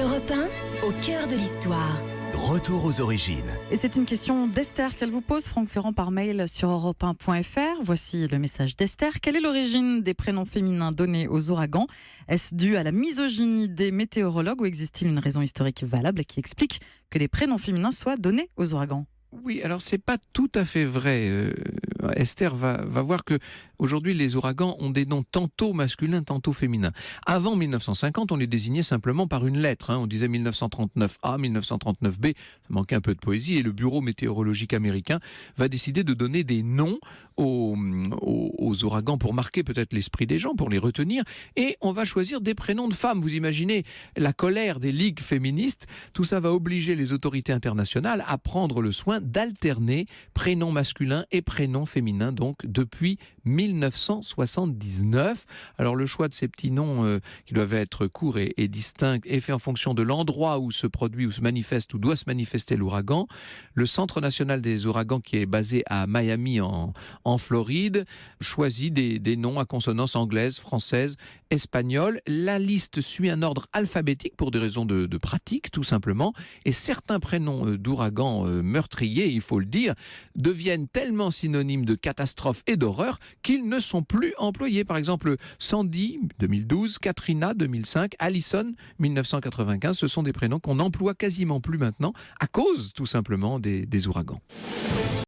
Europe 1, au cœur de l'histoire. Retour aux origines. Et c'est une question d'Esther qu'elle vous pose, Franck Ferrand, par mail sur europe1.fr. Voici le message d'Esther. Quelle est l'origine des prénoms féminins donnés aux ouragans ? Est-ce dû à la misogynie des météorologues ou existe-t-il une raison historique valable qui explique que les prénoms féminins soient donnés aux ouragans ? Oui, alors c'est pas tout à fait vrai. Esther va voir que aujourd'hui les ouragans ont des noms tantôt masculins, tantôt féminins. Avant 1950, on les désignait simplement par une lettre. On disait 1939A, 1939B. Ça manquait un peu de poésie et le Bureau météorologique américain va décider de donner des noms aux ouragans pour marquer peut-être l'esprit des gens, pour les retenir. Et on va choisir des prénoms de femmes. Vous imaginez la colère des ligues féministes. Tout ça va obliger les autorités internationales à prendre le soin d'alterner prénoms masculins et prénoms féminins, donc depuis 1979. Alors le choix de ces petits noms qui doivent être courts et distincts est fait en fonction de l'endroit où se produit, où se manifeste, où doit se manifester l'ouragan. Le Centre national des ouragans, qui est basé à Miami en Floride, choisit des noms à consonance anglaise, française, espagnole. La liste suit un ordre alphabétique pour des raisons de pratique, tout simplement. Et certains prénoms d'ouragans meurtriers, il faut le dire, deviennent tellement synonymes de catastrophe et d'horreur qu'ils ne sont plus employés. Par exemple, Sandy, 2012, Katrina, 2005, Allison, 1995, ce sont des prénoms qu'on n'emploie quasiment plus maintenant à cause, tout simplement, des ouragans.